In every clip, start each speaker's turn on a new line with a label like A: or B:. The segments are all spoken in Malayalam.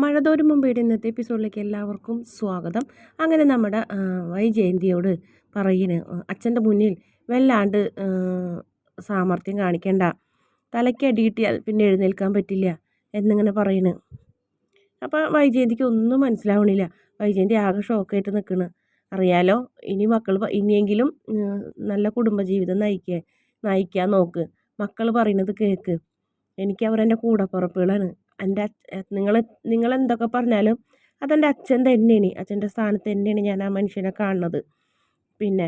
A: മഴ തോരും മുമ്പേടെ ഇന്നത്തെ എപ്പിസോഡിലേക്ക് എല്ലാവർക്കും സ്വാഗതം. അങ്ങനെ നമ്മുടെ വൈജയന്തിയോട് പറയുന്നു, അച്ഛൻ്റെ മുന്നിൽ വല്ലാണ്ട് സാമർത്ഥ്യം കാണിക്കണ്ട, തലയ്ക്കടി കിട്ടിയാൽ പിന്നെ എഴുന്നേൽക്കാൻ പറ്റില്ല എന്നിങ്ങനെ പറയുന്നു. അപ്പോൾ വൈജയന്തിക്ക് ഒന്നും മനസ്സിലാവണില്ല. വൈജയന്തി ആകെ ഷോക്കായിട്ട് നിൽക്കുന്നു. അറിയാലോ, ഇനിയെങ്കിലും നല്ല കുടുംബജീവിതം നയിക്കാൻ നോക്ക്, മക്കൾ പറയുന്നത് കേൾക്ക്. എനിക്ക് അവരെൻ്റെ കൂടപ്പിറപ്പുകളാണ്. നിങ്ങൾ എന്തൊക്കെ പറഞ്ഞാലും അതെൻ്റെ അച്ഛൻ തന്നെയാണ്, അച്ഛൻ്റെ സ്ഥാനത്ത് തന്നെയാണ് ഞാൻ ആ മനുഷ്യനെ കാണുന്നത്. പിന്നെ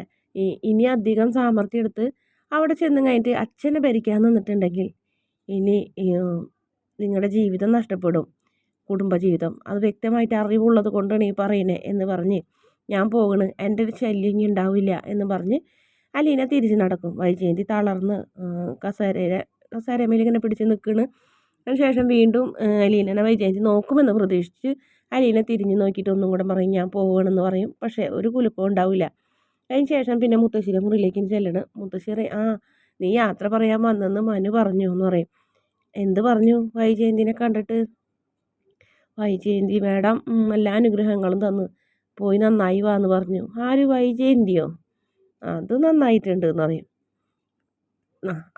A: ഇനി അധികം സാമർത്ഥ്യം എടുത്ത് അവിടെ ചെന്ന് കഴിഞ്ഞിട്ട് അച്ഛനെ ഭരിക്കാൻ നിന്നിട്ടുണ്ടെങ്കിൽ ഇനി നിങ്ങളുടെ ജീവിതം നഷ്ടപ്പെടും, കുടുംബജീവിതം. അത് വ്യക്തമായിട്ട് അറിവുള്ളത് കൊണ്ടാണ് ഈ പറയുന്നത് എന്ന് പറഞ്ഞ് ഞാൻ പോകണ്, എൻ്റെ ഒരു ശല്യം ഇനി ഉണ്ടാവില്ല എന്ന് പറഞ്ഞ് അലീന തിരിച്ച് നടക്കും. വൈജയന്തി തളർന്ന് കസേരമേൽ ഇങ്ങനെ പിടിച്ച് നിൽക്കണ്. അതിനുശേഷം വീണ്ടും അലീനനെ വൈജയന്തി നോക്കുമെന്ന് പ്രതീക്ഷിച്ച് അലീന തിരിഞ്ഞ് നോക്കിയിട്ട് ഒന്നും കൂടെ പറയും, ഞാൻ പോവുകയാണെന്ന് പറയും. പക്ഷേ ഒരു കുലുക്കവും ഉണ്ടാവില്ല. അതിന് ശേഷം പിന്നെ മുത്തശ്ശിയുടെ മുറിയിലേക്ക് ചെല്ലണം. മുത്തശ്ശി നീ യാത്ര പറയാൻ വന്നെന്ന് മനു പറഞ്ഞു എന്ന് പറയും. എന്ത് പറഞ്ഞു വൈജയന്തിനെ കണ്ടിട്ട്? വൈജയന്തി മാഡം എല്ലാ അനുഗ്രഹങ്ങളും തന്നു, പോയി നന്നായി വാന്ന് പറഞ്ഞു. ആര്, വൈജയന്തിയോ? അത് നന്നായിട്ടുണ്ട് എന്ന് പറയും.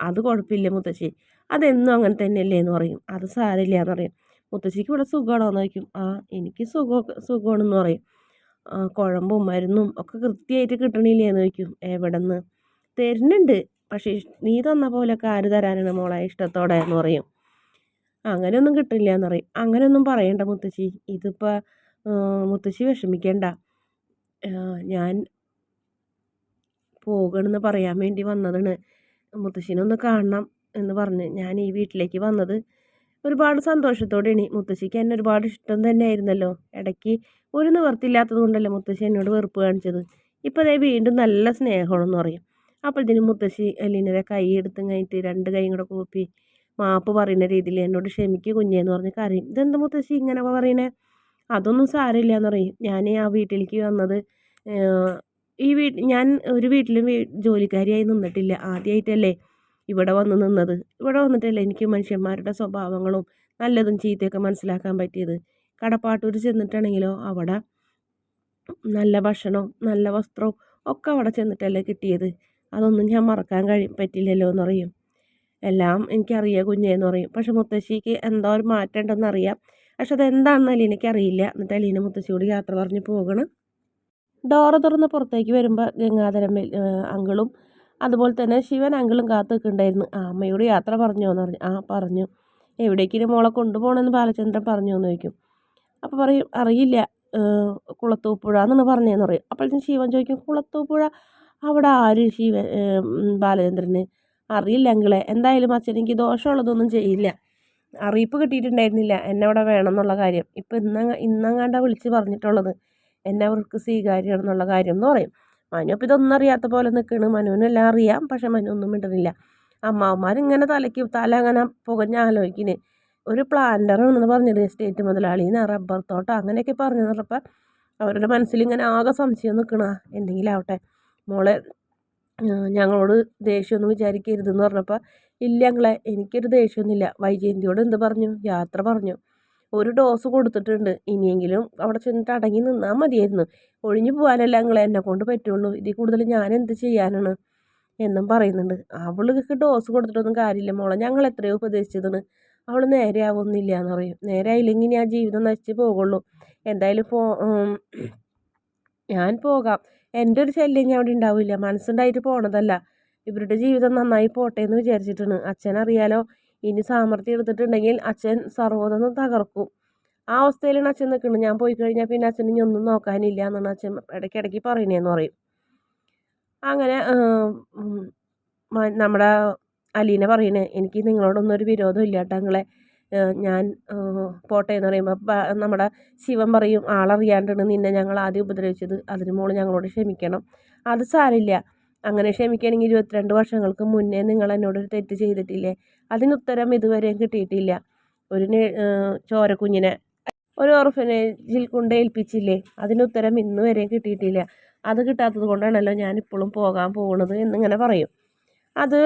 A: അത് കുഴപ്പമില്ല മുത്തശ്ശി, അതെന്നും അങ്ങനെ തന്നെയല്ലേ എന്ന് പറയും. അത് സാരമില്ല എന്ന് പറയും. മുത്തശ്ശിക്ക് ഇവിടെ സുഖമാണോ എന്ന് ചോദിക്കും. എനിക്ക് സുഖമാണെന്ന് പറയും. കുഴമ്പും മരുന്നും ഒക്കെ കൃത്യമായിട്ട് കിട്ടണില്ലേ എന്ന് ചോദിക്കും. എവിടെ നിന്ന് തരുന്നുണ്ട്, പക്ഷേ നീ തന്ന പോലെയൊക്കെ ആര് തരാനാണ് മോളെ ഇഷ്ടത്തോടെ എന്ന് പറയും. അങ്ങനെയൊന്നും കിട്ടില്ല എന്ന് പറയും. അങ്ങനെയൊന്നും പറയണ്ട മുത്തശ്ശി, ഇതിപ്പോൾ മുത്തശ്ശി വിഷമിക്കേണ്ട, ഞാൻ പോകണമെന്ന് പറയാൻ വേണ്ടി വന്നതാണ്, മുത്തശ്ശിനൊന്ന് കാണണം എന്ന് പറഞ്ഞ് ഞാൻ ഈ വീട്ടിലേക്ക് വന്നത് ഒരുപാട് സന്തോഷത്തോടെയാണ്. മുത്തശ്ശിക്ക് എന്നെ ഒരുപാട് ഇഷ്ടം തന്നെയായിരുന്നല്ലോ. ഇടയ്ക്ക് ഒരു നിവർത്തില്ലാത്തത് കൊണ്ടല്ലേ മുത്തശ്ശി എന്നോട് വെറുപ്പ് കാണിച്ചത്. ഇപ്പോൾ അതേ വീണ്ടും നല്ല സ്നേഹമാണെന്ന് പറയും. അപ്പോഴത്തേനും മുത്തശ്ശി എലീനയുടെ കൈ എടുത്ത് കഴിഞ്ഞിട്ട് രണ്ട് കൈയും കൂടെ കൂപ്പി മാപ്പ് പറയുന്ന രീതിയിൽ എന്നോട് ക്ഷമിക്കുക കുഞ്ഞേന്ന് പറഞ്ഞ് കരയും. ഇതെന്താ മുത്തശ്ശി ഇങ്ങനെ പറയണേ? അതൊന്നും സാരമില്ല എന്ന് പറയും. ഞാൻ ആ വീട്ടിലേക്ക് വന്നത് ഞാൻ ഒരു വീട്ടിലും ജോലിക്കാരിയായി നിന്നിട്ടില്ല, ആദ്യമായിട്ടല്ലേ ഇവിടെ വന്ന് നിന്നത്. ഇവിടെ വന്നിട്ടല്ലേ എനിക്ക് മനുഷ്യന്മാരുടെ സ്വഭാവങ്ങളും നല്ലതും ചീത്തയൊക്കെ മനസ്സിലാക്കാൻ പറ്റിയത്. കടപ്പാട്ടൂർ ചെന്നിട്ടാണെങ്കിലോ അവിടെ നല്ല ഭക്ഷണവും നല്ല വസ്ത്രവും ഒക്കെ അവിടെ ചെന്നിട്ടല്ലേ കിട്ടിയത്. അതൊന്നും ഞാൻ മറക്കാൻ പറ്റില്ലല്ലോ എന്ന് പറയും. എല്ലാം എനിക്കറിയാം കുഞ്ഞേന്ന് പറയും. പക്ഷെ മുത്തശ്ശിക്ക് എന്തോ ഒരു മാറ്റം ഉണ്ടെന്ന് അറിയാം, പക്ഷെ അതെന്താണെന്ന് എനിക്കറിയില്ല. എന്നിട്ട് അലീന മുത്തശ്ശിയോട് യാത്ര പറഞ്ഞ് പോകണം. ഡോറ് തുറന്ന് പുറത്തേക്ക് വരുമ്പോൾ ഗംഗാധരൻ അങ്കിളും അതുപോലെ തന്നെ ശിവൻ അങ്കിളും കാത്തു നിൽക്കുന്നുണ്ടായിരുന്നു. അമ്മയോട് യാത്ര പറഞ്ഞോ എന്ന് പറഞ്ഞു. പറഞ്ഞു. എവിടേക്കിനും മോളെ കൊണ്ടുപോകണമെന്ന് ബാലചന്ദ്രൻ പറഞ്ഞോ എന്ന് ചോദിക്കും. അപ്പോൾ പറയും അറിയില്ല, കുളത്തൂപ്പുഴ എന്നാണ് പറഞ്ഞതെന്ന് പറയും. അപ്പോഴത്തേക്കും ശിവൻ ചോദിക്കും, കുളത്തൂപ്പുഴ അവിടെ ആര്? ബാലചന്ദ്രന് അറിയില്ല അങ്കിളെ, എന്തായാലും അച്ഛൻ എനിക്ക് ദോഷമുള്ളതൊന്നും ചെയ്യില്ല, അറിയിപ്പ് കിട്ടിയിട്ടുണ്ടായിരുന്നില്ല എന്നെ അവിടെ വേണം എന്നുള്ള കാര്യം. ഇപ്പം ഇന്നങ്ങാണ്ടാ വിളിച്ച് പറഞ്ഞിട്ടുള്ളത് എന്നെ അവർക്ക് സ്വീകാര്യമാണെന്നുള്ള കാര്യം എന്ന് പറയും. മനു അപ്പം ഇതൊന്നും അറിയാത്ത പോലെ നിൽക്കണ്. മനുവിനെല്ലാം അറിയാം, പക്ഷെ മനു ഒന്നും മിണ്ടുന്നില്ല. അമ്മാവന്മാരിങ്ങനെ തല അങ്ങനെ പുകഞ്ഞ് ആലോചിക്കുന്നത് ഒരു പ്ലാന്ററാണെന്ന് പറഞ്ഞത്, എസ്റ്റേറ്റ് മുതലാളിന്ന്, റബ്ബർ തോട്ടം അങ്ങനെയൊക്കെ പറഞ്ഞു പറഞ്ഞപ്പോൾ അവരുടെ മനസ്സിലിങ്ങനെ ആകെ സംശയം നിൽക്കണ. എന്തെങ്കിലും ആവട്ടെ മോളെ, ഞങ്ങളോട് ദേഷ്യമൊന്നും വിചാരിക്കരുതെന്ന് പറഞ്ഞപ്പോൾ ഇല്ല ഞങ്ങളെ, എനിക്കൊരു ദേഷ്യമൊന്നുമില്ല. വൈജയന്തിയോട് എന്ത് പറഞ്ഞു? യാത്ര പറഞ്ഞു. ഒരു ഡോസ് കൊടുത്തിട്ടുണ്ട്, ഇനിയെങ്കിലും അവിടെ ചെന്നിട്ട് അടങ്ങി നിന്നാൽ മതിയായിരുന്നു. ഒഴിഞ്ഞു പോകാനല്ല ഞങ്ങളെ എന്നെ കൊണ്ട് പറ്റുള്ളൂ, ഇതിൽ കൂടുതൽ ഞാൻ എന്ത് ചെയ്യാനാണ് എന്നും പറയുന്നുണ്ട്. അവൾക്ക് ഡോസ് കൊടുത്തിട്ടൊന്നും കാര്യമില്ല മോളെ, ഞങ്ങൾ എത്രയോ ഉപദേശിച്ചതാണ്, അവൾ നേരെ ആവുന്നില്ല എന്ന് പറയും. നേരെ ആയില്ലെങ്കിൽ ഞാൻ ജീവിതം നശിച്ച് പോകുള്ളൂ. എന്തായാലും ഞാൻ പോകാം, എൻ്റെ ഒരു ശല്യം ഞാൻ അവിടെ ഉണ്ടാവില്ല, മനസ്സുണ്ടായിട്ട് പോണതല്ല, ഇവരുടെ ജീവിതം നന്നായി പോട്ടെ എന്ന് വിചാരിച്ചിട്ടാണ്. അച്ഛനറിയാലോ, ഇനി സാമർത്ഥ്യം എടുത്തിട്ടുണ്ടെങ്കിൽ അച്ഛൻ സർവ്വതൊന്നും തകർക്കും. ആ അവസ്ഥയിലാണ് അച്ഛൻ നിൽക്കുന്നത്. ഞാൻ പോയി കഴിഞ്ഞാൽ പിന്നെ അച്ഛൻ ഇനി ഒന്നും നോക്കാനില്ല എന്നാണ് അച്ഛൻ ഇടയ്ക്കിടയ്ക്ക് പറയണേന്ന് പറയും. അങ്ങനെ നമ്മുടെ അലീന പറയണേ, എനിക്ക് നിങ്ങളോടൊന്നും ഒരു വിരോധം ഇല്ല കേട്ടോ നിങ്ങളെ, ഞാൻ പോട്ടെ എന്ന് പറയുമ്പോൾ നമ്മുടെ ശിവൻ പറയും, ആളറിയാണ്ടാണ് നിന്നെ ഞങ്ങൾ ആദ്യം ഉപദ്രവിച്ചത്, അതിന് മോള് ഞങ്ങളോട് ക്ഷമിക്കണം. അത് സാരില്ല, അങ്ങനെ ക്ഷമിക്കുകയാണെങ്കിൽ 22 വർഷങ്ങൾക്ക് മുന്നേ നിങ്ങൾ എന്നോടൊരു തെറ്റ് ചെയ്തിട്ടില്ലേ, അതിനുത്തരം ഇതുവരെയും കിട്ടിയിട്ടില്ല. ഒരു ചോരക്കുഞ്ഞിനെ ഒരു ഓർഫനേജിൽ കൊണ്ട് ഏൽപ്പിച്ചില്ലേ, അതിനുത്തരം ഇന്ന് വരെയും കിട്ടിയിട്ടില്ല. അത് കിട്ടാത്തത് കൊണ്ടാണല്ലോ ഞാനിപ്പോഴും പോകാൻ പോകുന്നത് എന്നിങ്ങനെ പറയും. അത്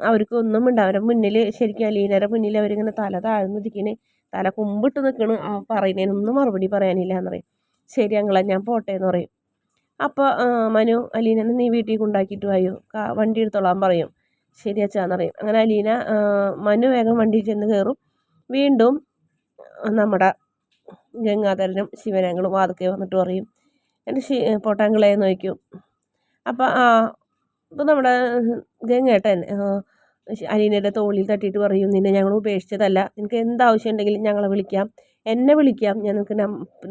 A: അവർക്കൊന്നും ഉണ്ട്. അവരുടെ മുന്നിൽ ശരിക്കും അലീനയുടെ മുന്നിൽ അവരിങ്ങനെ തല താഴ്ന്നിരിക്കണേ, തല കുമ്പിട്ട് നിൽക്കണ്. പറയുന്നതിനൊന്നും മറുപടി പറയാനില്ല എന്ന് പറയും. ശരി അങ്ങളെ ഞാൻ പോട്ടെ എന്ന് പറയും. അപ്പോൾ മനു അലീനനെ നീ വീട്ടിൽ കൊണ്ടാക്കിയിട്ട് വായോ, വണ്ടി എടുത്തോളാൻ പറയും. ശരി അച്ഛാന്ന് പറയും. അങ്ങനെ അലീന മനു വേഗം വണ്ടിയിൽ ചെന്ന് കയറും. വീണ്ടും നമ്മുടെ ഗംഗാധരനും ശിവനങ്ങളും വാതുക്കെ വന്നിട്ട് പറയും എൻ്റെ പൊട്ടാങ്കളയെന്ന് ചോദിക്കും. അപ്പം ഇപ്പം നമ്മുടെ ഗംഗേട്ടൻ അലീനയുടെ തോളിൽ തട്ടിയിട്ട് പറയും നിന്നെ ഞങ്ങൾ ഉപേക്ഷിച്ചതല്ല, നിനക്ക് എന്താവശ്യം ഉണ്ടെങ്കിലും ഞങ്ങളെ വിളിക്കാം, എന്നെ വിളിക്കാം, ഞാൻ നിനക്ക്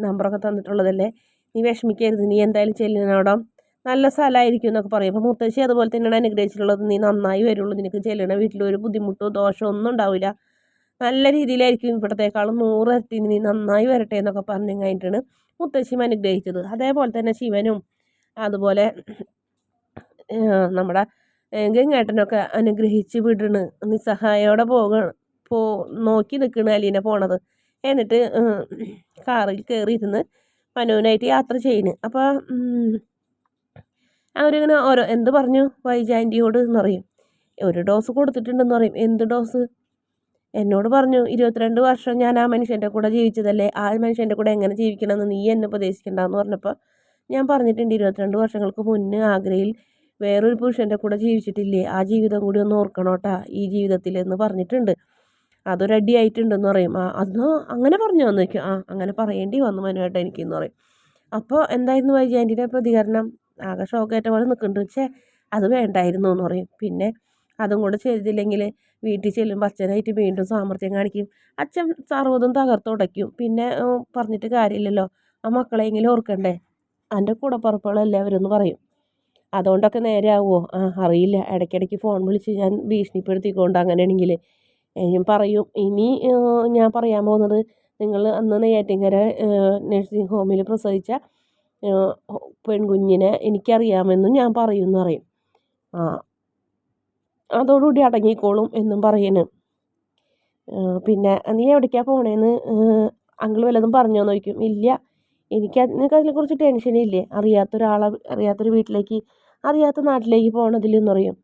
A: നമ്പറൊക്കെ തന്നിട്ടുള്ളതല്ലേ, നീ വിഷമിക്കരുത്, നീ എന്തായാലും ചെല്ലുന്നോടം നല്ല സ്ഥലമായിരിക്കും എന്നൊക്കെ പറയും. അപ്പോൾ മുത്തശ്ശി അതുപോലെ തന്നെയാണ് അനുഗ്രഹിച്ചിട്ടുള്ളത്, നീ നന്നായി വരുള്ളൂ, നിനക്ക് ചെല്ലണ വീട്ടിൽ ഒരു ബുദ്ധിമുട്ടോ ദോഷമോ ഒന്നും ഉണ്ടാവില്ല, നല്ല രീതിയിലായിരിക്കും, ഇവിടത്തേക്കാളും 100 ഇരട്ടി നീ നന്നായി വരട്ടെ എന്നൊക്കെ പറഞ്ഞു കഴിഞ്ഞിട്ടാണ് മുത്തശ്ശിയും അനുഗ്രഹിച്ചത്. അതേപോലെ തന്നെ ശിവനും അതുപോലെ നമ്മുടെ ഗംഗേട്ടനൊക്കെ അനുഗ്രഹിച്ച് വിടണ്. നിസ്സഹായോടെ നോക്കി നിൽക്കണ് അലീന പോണത്. എന്നിട്ട് കാറിൽ കയറിയിരുന്ന് മനുവിനായിട്ട് യാത്ര ചെയ്യുന്നു. അപ്പോൾ അവരിങ്ങനെ എന്ത് പറഞ്ഞു വൈജാൻറ്റിയോട് എന്ന് പറയും. ഒരു ഡോസ് കൊടുത്തിട്ടുണ്ടെന്ന് പറയും. എന്ത് ഡോസ്? എന്നോട് പറഞ്ഞു 22 വർഷം ഞാൻ ആ മനുഷ്യൻ്റെ കൂടെ ജീവിച്ചതല്ലേ, ആ മനുഷ്യൻ്റെ കൂടെ എങ്ങനെ ജീവിക്കണമെന്ന് നീ എന്നെ ഉപദേശിക്കണ്ടെന്ന് പറഞ്ഞപ്പോൾ ഞാൻ പറഞ്ഞിട്ടുണ്ട് 22 വർഷങ്ങൾക്ക് മുന്നേ ആഗ്രയിൽ വേറൊരു പുരുഷൻ്റെ കൂടെ ജീവിച്ചിട്ടില്ലേ, ആ ജീവിതം കൂടി ഒന്ന് ഓർക്കണോട്ടാ ഈ ജീവിതത്തിൽ എന്ന് പറഞ്ഞിട്ടുണ്ട്, അതൊരടി ആയിട്ടുണ്ടെന്ന് പറയും. അത് അങ്ങനെ പറഞ്ഞോ എന്ന് ചോദിക്കും. അങ്ങനെ പറയേണ്ടി വന്നു മനുവേട്ട എനിക്കെന്ന് പറയും. അപ്പോൾ എന്തായിരുന്നു വൈജയന്തിയുടെ പ്രതികരണം? ആകെ ഷോക്കേറ്റ പോലെ നിൽക്കുന്നുണ്ട്. പക്ഷേ അത് വേണ്ടായിരുന്നു എന്ന് പറയും. പിന്നെ അതും കൂടെ ചെയ്തില്ലെങ്കിൽ വീട്ടിൽ ചെല്ലുമ്പോൾ അച്ഛനായിട്ട് വീണ്ടും സാമർത്ഥ്യം കാണിക്കും, അച്ഛൻ സർവ്വതും തകർത്തുടയ്ക്കും, പിന്നെ പറഞ്ഞിട്ട് കാര്യമില്ലല്ലോ, ആ മക്കളെങ്കിലും ഓർക്കണ്ടേ, എൻ്റെ കൂടപ്പുറപ്പുകളല്ലേ അവരെന്ന് പറയും. അതുകൊണ്ടൊക്കെ നേരെ ആവുമോ? അറിയില്ല, ഇടയ്ക്കിടയ്ക്ക് ഫോൺ വിളിച്ച് ഞാൻ ഭീഷണിപ്പെടുത്തിക്കൊണ്ട് അങ്ങനെയാണെങ്കിൽ ഞാൻ പറയും. ഇനി ഞാൻ പറയാൻ പോകുന്നത് നിങ്ങൾ അന്ന് നെയ്യാറ്റിൻകര നഴ്സിംഗ് ഹോമിൽ പ്രസവിച്ച പെൺകുഞ്ഞിനെ എനിക്കറിയാമെന്നും ഞാൻ പറയുമെന്ന് പറയും. അതോടുകൂടി അടങ്ങിക്കോളും എന്നും പറയുന്നു. പിന്നെ നീ എവിടേക്കാണ് പോണേന്ന് അങ്കിൾ വല്ലതും പറഞ്ഞോന്ന് ചോദിക്കും. ഇല്ല, നിനക്ക് അതിനെക്കുറിച്ച് ടെൻഷനില്ലേ, അറിയാത്തൊരു വീട്ടിലേക്ക്, അറിയാത്ത നാട്ടിലേക്ക് പോകണതിലെന്ന് പറയും.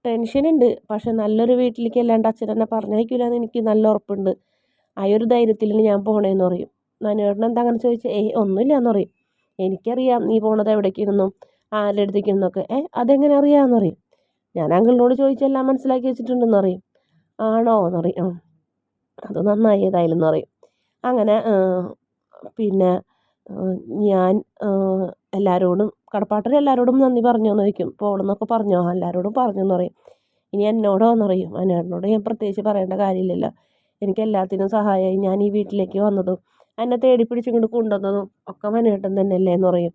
A: ടെൻഷനുണ്ട്, പക്ഷെ നല്ലൊരു വീട്ടിലേക്ക് അല്ലാണ്ട് അച്ഛൻ എന്നെ പറഞ്ഞയക്കില്ല എന്ന് എനിക്ക് നല്ല ഉറപ്പുണ്ട്, ആ ഒരു ധൈര്യത്തിലാണ് ഞാൻ പോണേന്ന് പറയും. മനോഹരൻ എന്താ അങ്ങനെ ചോദിച്ചാൽ ഒന്നുമില്ല എന്ന് പറയും. എനിക്കറിയാം നീ പോണത് എവിടേക്കാണെന്നും ആരുടെ അടുത്തേക്കെന്നൊക്കെ. അതെങ്ങനെ അറിയാമെന്ന് പറയും. ഞാൻ അങ്കിളിനോട് ചോദിച്ചെല്ലാം മനസ്സിലാക്കി വെച്ചിട്ടുണ്ടെന്ന് പറയും. ആണോ എന്ന് പറയും. അത് നന്നായി ഏതായാലും എന്ന് പറയും. അങ്ങനെ പിന്നെ ഞാൻ എല്ലാവരോടും കടപ്പാട്ടരെല്ലാവരോടും നന്ദി പറഞ്ഞോന്ന് ചോദിക്കും. പോകണമെന്നൊക്കെ പറഞ്ഞോ? എല്ലാവരോടും പറഞ്ഞെന്ന് പറയും. ഇനി എന്നോടോ എന്നറിയും. എന്നോട് ഞാൻ പ്രത്യേകിച്ച് പറയേണ്ട കാര്യമില്ലല്ലോ, എനിക്ക് എല്ലാത്തിനും സഹായമായി, ഞാൻ ഈ വീട്ടിലേക്ക് വന്നതും എന്നെ തേടി പിടിച്ചിങ്ങോട്ട് കൊണ്ടുവന്നതും ഒക്കെ മനുവേട്ടൻ തന്നെയല്ലേ എന്ന് പറയും.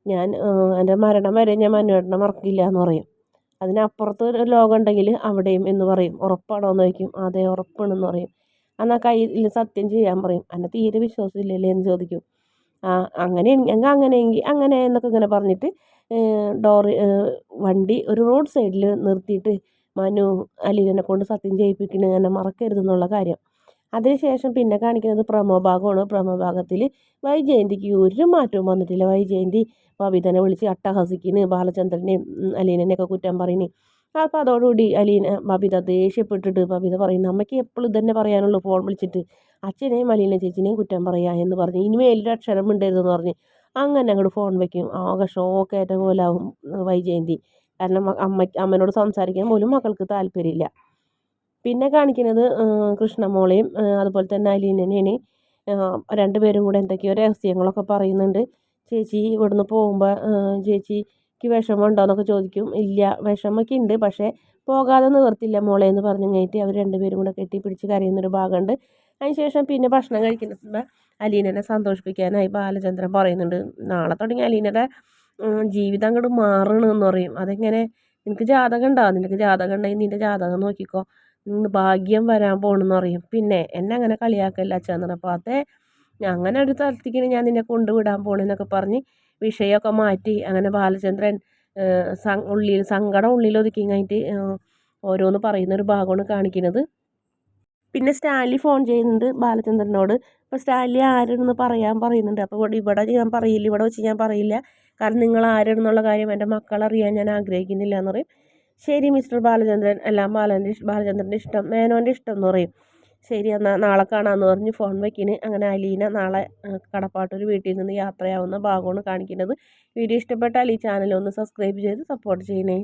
A: ഞാൻ എൻ്റെ മരണം വരെ ഞാൻ മനുവേട്ടനെ മറക്കില്ല എന്ന് പറയും. അതിനപ്പുറത്ത് ഒരു ലോകം ഉണ്ടെങ്കിൽ അവിടെയും എന്ന് പറയും. ഉറപ്പാണോ എന്ന് ചോദിക്കും. അതെ ഉറപ്പാണെന്ന് പറയും. എന്നാൽ കയ്യിൽ സത്യം ചെയ്യാൻ പറയും. എന്നെ തീരെ വിശ്വാസമില്ലല്ലേ എന്ന് ചോദിക്കും. അങ്ങനെയെങ്കിൽ അങ്ങനെ എന്നൊക്കെ ഇങ്ങനെ പറഞ്ഞിട്ട് വണ്ടി ഒരു റോഡ് സൈഡിൽ നിർത്തിയിട്ട് മനു അലീനെ കൊണ്ട് സത്യം ചെയ്യിപ്പിക്കണ എന്നെ മറക്കരുതെന്നുള്ള കാര്യം. അതിനുശേഷം പിന്നെ കാണിക്കുന്നത് പ്രമോഭാഗമാണ്. പ്രമോഭാഗത്തിൽ വൈജയന്തിക്ക് ഒരു മാറ്റവും വന്നിട്ടില്ല. വൈജയന്തി ബബിതനെ വിളിച്ച് അട്ടഹസിക്കുന്നു, ബാലചന്ദ്രനെയും അലീനനെയൊക്കെ കുറ്റം പറയുന്നു. അപ്പോൾ അതോടുകൂടി ബബിത ദേഷ്യപ്പെട്ടിട്ട് ബബിത പറയുന്നു, അമ്മയ്ക്ക് എപ്പോഴും ഇതന്നെ പറയാനുള്ളൂ, ഫോൺ വിളിച്ചിട്ട് അച്ഛനെയും അലീന ചേച്ചിനെയും കുറ്റം പറയുക എന്ന് പറഞ്ഞ് ഇനിമേലൊരു അക്ഷരം ഉണ്ടായിരുന്നെന്ന് പറഞ്ഞ് അങ്ങനെ അങ്ങോട്ട് ഫോൺ വയ്ക്കും. ആകെ ഷോക്കേറ്റ പോലെ ആവും വൈജയന്തി. കാരണം അമ്മനോട് സംസാരിക്കാൻ പോലും മക്കൾക്ക് താല്പര്യമില്ല. പിന്നെ കാണിക്കുന്നത് കൃഷ്ണമോളെയും അതുപോലെ തന്നെ അലീനനെയാണ്. രണ്ടുപേരും കൂടെ എന്തൊക്കെയോ രഹസ്യങ്ങളൊക്കെ പറയുന്നുണ്ട്. ചേച്ചി ഇവിടുന്ന് പോകുമ്പോൾ ചേച്ചിക്ക് വിഷമമുണ്ടോ എന്നൊക്കെ ചോദിക്കും. ഇല്ല, വിഷമമൊക്കെ ഉണ്ട്, പക്ഷേ പോകാതെ നിവർത്തില്ല മോളെ എന്ന് പറഞ്ഞു കഴിഞ്ഞിട്ട് അവർ രണ്ടുപേരും കൂടെ കെട്ടിപ്പിടിച്ച് കരയുന്നൊരു ഭാഗമുണ്ട്. അതിനുശേഷം പിന്നെ ഭക്ഷണം കഴിക്കുമ്പോൾ അലീനനെ സന്തോഷിപ്പിക്കാനായി ബാലചന്ദ്രൻ പറയുന്നുണ്ട്, നാളെ തുടങ്ങി അലീനയുടെ ജീവിതം അങ്ങോട്ട് മാറണമെന്ന് പറയും. അതെങ്ങനെ? നിനക്ക് ജാതകം ഉണ്ടാവും, നിനക്ക് ജാതകം ഉണ്ടെങ്കിൽ നിൻ്റെ ജാതകം നോക്കിക്കോ, ഭാഗ്യം വരാൻ പോകണമെന്ന് പറയും. പിന്നെ എന്നെ അങ്ങനെ കളിയാക്കല്ല അച്ഛന്ന് പറഞ്ഞപ്പോൾ അതെ അങ്ങനെ ഒരു സ്ഥലത്തേക്ക് ഞാൻ നിന്നെ കൊണ്ടുവിടാൻ പോകണമെന്നൊക്കെ പറഞ്ഞ് വിഷയമൊക്കെ മാറ്റി അങ്ങനെ ബാലചന്ദ്രൻ സങ്കടം ഉള്ളിൽ ഒതുക്കി കഴിഞ്ഞിട്ട് ഓരോന്ന് പറയുന്നൊരു ഭാഗമാണ് കാണിക്കുന്നത്. പിന്നെ സ്റ്റാൻലി ഫോൺ ചെയ്യുന്നുണ്ട് ബാലചന്ദ്രനോട്. അപ്പോൾ സ്റ്റാൻലി ആരെന്ന് പറയുന്നുണ്ട്. അപ്പോൾ ഇവിടെ ഞാൻ പറയില്ല, ഇവിടെ വെച്ച് ഞാൻ പറയില്ല, കാരണം നിങ്ങൾ ആരെന്നുള്ള കാര്യം എൻ്റെ മക്കളറിയാൻ ഞാൻ ആഗ്രഹിക്കുന്നില്ല എന്ന് പറയും. ശരി മിസ്റ്റർ ബാലചന്ദ്രൻ, എല്ലാം ബാലചന്ദ്രൻ്റെ ഇഷ്ടം, മേനോൻ്റെ ഇഷ്ടം എന്ന് പറയും. ശരി എന്നാൽ നാളെ കാണാമെന്ന് പറഞ്ഞ് ഫോൺ വയ്ക്കിന്. അങ്ങനെ അലീന നാളെ കടപ്പാട്ടൂർ വീട്ടിൽ നിന്ന് യാത്രയാവുന്ന ഭാഗമാണ് കാണിക്കുന്നത്. വീഡിയോ ഇഷ്ടപ്പെട്ടാൽ ഈ ചാനൽ ഒന്ന് സബ്സ്ക്രൈബ് ചെയ്ത് സപ്പോർട്ട് ചെയ്യണേ.